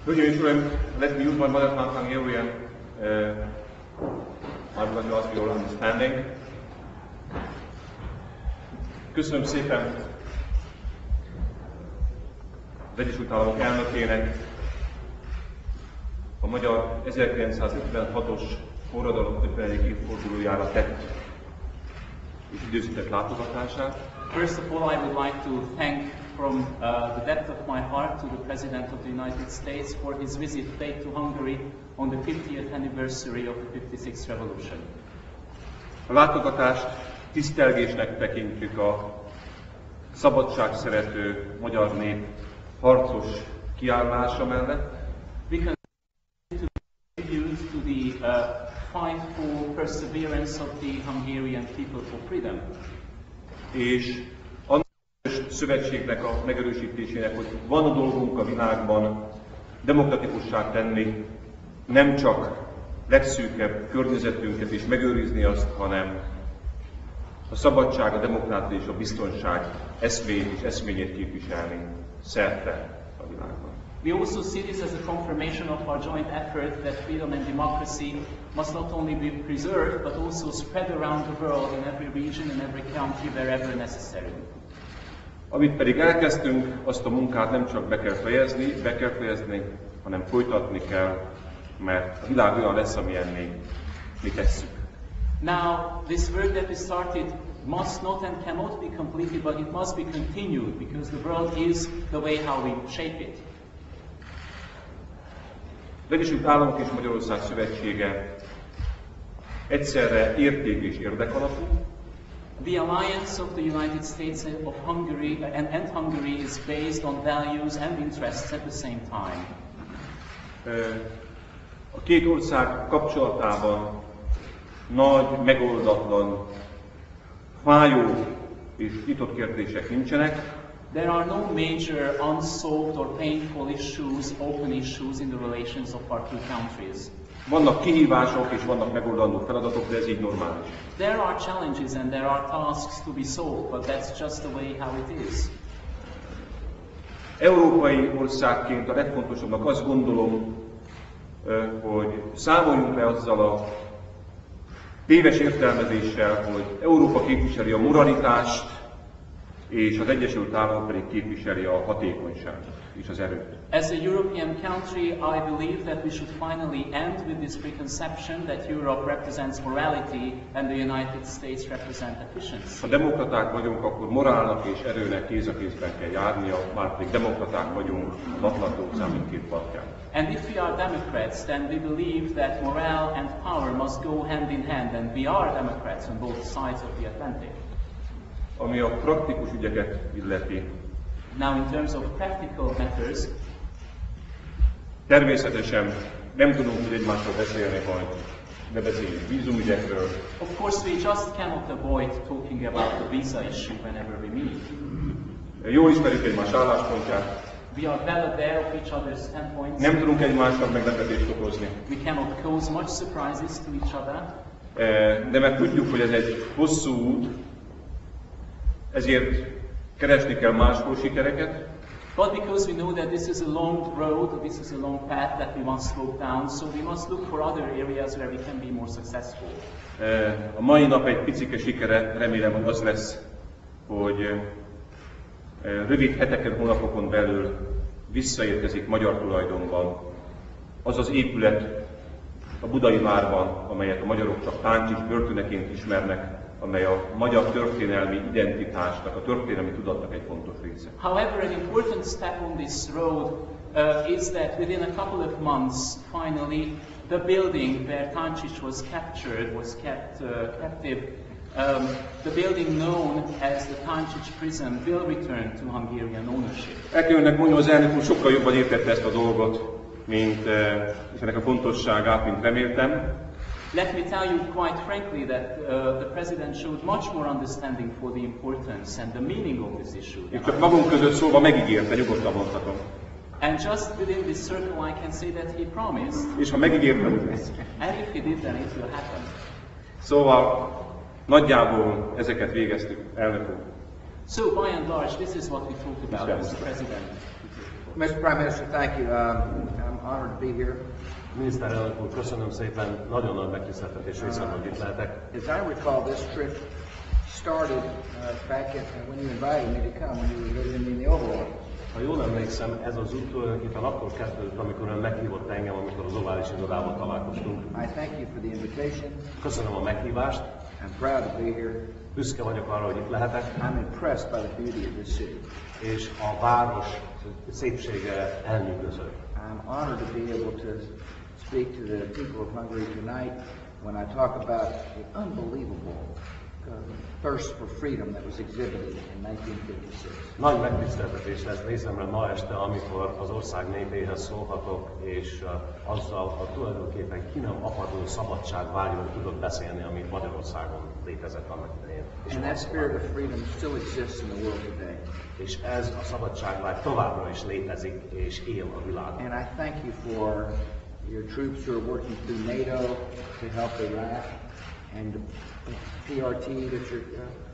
Hölgyeim és Uraim, let me use my mother tongue Hungarian. I'm going to ask your understanding. Köszönöm szépen az Egyesült Államok elnökének a magyar 1956-os forradalom 50. évfordulójára tett és időzített látogatását. First of all, I would like to thank from the depth of my heart to the President of the United States for his visit paid to Hungary on the 50th anniversary of the 56th Revolution. A látogatást tisztelgésnek tekintjük a szabadságszerető magyar nép harcos kiállása mellett. We consider to the fight for perseverance of the Hungarian people for freedom. És annak a szövetségnek a megerősítésének, hogy van a dolgunk a világban demokratikussá tenni, nem csak legszűkebb környezetünket és megőrizni azt, hanem a szabadság, a demokrácia és a biztonság eszméjét és eszményét képviselni szerte a világban. We also see this as a confirmation of our joint effort that freedom and democracy must not only be preserved, but also spread around the world in every region, in every country, wherever necessary. Amit pedig elkezdtünk, azt a munkát nem csak be kell fejezni, hanem folytatni kell, mert a világ olyan lesz, amilyenné mi tesszük. Now, this work that we started must not and cannot be completed, but it must be continued, because the world is the way how we shape it. Az Egyesült Államok és Magyarország Szövetsége egyszerre érték és érdek alapú. The alliance of the United States of Hungary and Hungary is based on values and interests at the same time. A két ország kapcsolatában nagy, megoldatlan, fájó és nyitott kérdések nincsenek. There are no major unsolved or painful issues, open issues in the relations of our two countries. Vannak kihívások és vannak megoldandó feladatok, de ez így normális. There are challenges and there are tasks to be solved, but that's just the way how it is. Európai országként a legfontosabbnak azt gondolom, hogy számoljunk le azzal a téves értelmezéssel, hogy Európa képviseli a moralitást, és az Egyesült Államok pedig képviseli a hatékonyságot és az erőt. As a European country, I believe that we should finally end with this preconception that Europe represents morality and the United States represent efficiency. Ha demokraták vagyunk, akkor morálnak és erőnek kéz a kézben kell járnia, márpedig demokraták vagyunk az Atlanti-óceán mindkét partján. And if we are Democrats, then we believe that morale and power must go hand in hand, and we are Democrats on both sides of the Atlantic. Ami a praktikus ügyeket illeti. Now, in terms of practical matters, természetesen nem tudunk úgy egymással beszélni, hogy ne beszéljünk vízumügyekről. Of course, we just cannot avoid talking about the visa issue whenever we meet. Jól ismerjük egymás álláspontját. We are well aware of each other's standpoints. Nem tudunk egymásnak meglepetést okozni. We cannot cause much surprises to each other. De mert tudjuk, hogy ez egy hosszú út, ezért keresni kell máshol sikereket. But because we know that this is a long road, this is a long path that we must slow down, so we must look for other areas where we can be more successful. A mai nap egy picike sikere, remélem, hogy az lesz, hogy rövid heteken, hónapokon belül visszaérkezik magyar tulajdonban az az épület a Budai várban, amelyet a magyarok csak Táncsics börtöneként ismernek, amely a magyar történelmi identitásnak, a történelmi tudatnak egy fontos része. However, an important step on this road is that within a couple of months, finally, the building where Táncsics was captured, was kept captive, the building known as the Táncsics prison will return to Hungarian ownership. El kell önnek mondani, az elnök úr sokkal jobban értette ezt a dolgot, és ennek a fontosságát, mint reméltem. Let me tell you quite frankly that the President showed much more understanding for the importance and the meaning of this issue. Én csak magunk között szólva megígérte, nyugodtan mondhatom. And just within this circle I can say that he promised. És ha megígértem, and if he did, then it will happen. Szóval nagyjából ezeket végeztük, elnök úr. So by and large, this is what we talked about, Mr. President. Mr. Prime Minister, thank you. I'm honored to be here. Miniszterelnök úr, köszönöm szépen, nagyon nagy megtiszteltetés részemről, hogy itt lehetek. As I recall, this trip started back when you invited me to come, when you were living in the Oval Office. Ha jól emlékszem, ez az út tulajdonképpen akkor kezdődött, amikor ön meghívott engem, amikor az ovális irodában találkoztunk. I thank you for the invitation. Köszönöm a meghívást. I'm proud to be here. Büszke vagyok arra, hogy itt lehetek. I'm impressed by the beauty of this city. És a város szépsége elnyűgöző. I'm honored to be able to speak to the people of Hungary tonight when I talk about the unbelievable thirst for freedom that was exhibited in 1956. Nagy megtiszteltetés lesz részemre ma este, amikor az ország népéhez szólhatok, és azzal a tulajdonképpen ki nem akadó szabadságvágyról tudok beszélni, amit Magyarországon létezett annak idején. And that spirit of freedom still exists in the world today. És ez a szabadságvágy továbbra is létezik és él a világon. And I thank you for your troops who are working through NATO to help Iraq, and the PRT that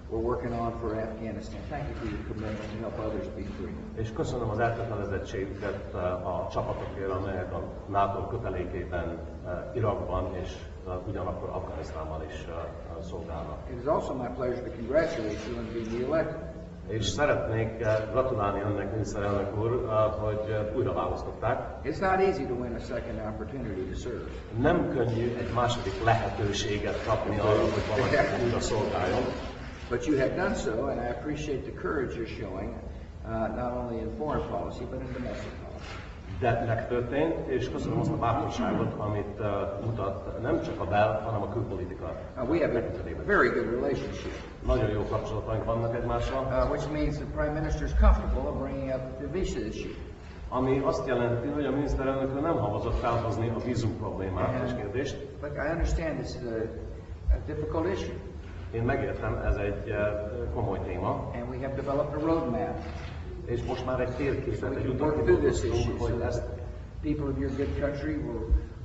we're working on for Afghanistan. Thank you for your commitment to help others be free. És köszönöm az elkötelezettségüket a csapatokért, amelyek a NATO kötelékében Irakban és ugyanakkor Afganisztánban is szolgálnak. It is also my pleasure to congratulate you on being reelected. És szeretnék gratulálni önnek, miniszterelnök úr, hogy újra választották. It's not easy to win a second opportunity to serve. Nem könnyű egy második lehetőséget kapni arra, hogy valaki újra szolgáljon. But you have done so, and I appreciate the courage you're showing, not only in foreign policy, but in domestic policy. De megtörtént, és köszönöm azt a bátorságot, amit mutat nem csak a hanem a külpolitika. We have a very good relationship. Nagyon jó kapcsolataink vannak egymással. Which means the Prime Minister is comfortable bringing up the visa issue. Ami azt jelenti, hogy a miniszterelnök nem havazott felhozni a vízum problémát és kérdést. But I understand this is a difficult issue. Én megértem, ez egy komoly téma. And we have developed a roadmap. És most már egy térképet, egy work through this issue, utat hogy ezt people of your good country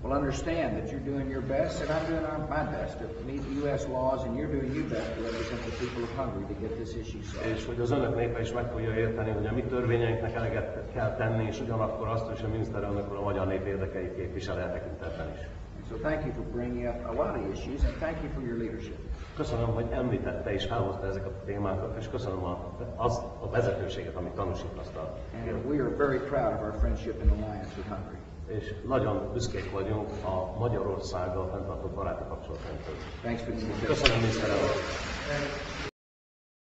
will understand that you're doing your best, and I'm doing my best to meet the U.S. laws, and you're doing your best to represent the people of Hungary to get this issue solved. És hogy az önök népe is meg fogja érteni, hogy a mi törvényeinknek eleget kell tenni, és ugyanakkor azt is, a miniszterelnök úr a magyar nép érdekeit képvisel el tekintetben is. So thank you for bringing up a lot of issues, and thank you for your leadership. Köszönöm, hogy említette és felhozta ezeket a témákat, és köszönöm a vezetőséget, amit tanúsított. And we are very proud of our friendship and alliance with Hungary. És nagyon büszkék vagyunk a Magyarországgal fenntartott baráti kapcsolatainktól. Thanks for the invitation. Köszönöm, miniszterelnök.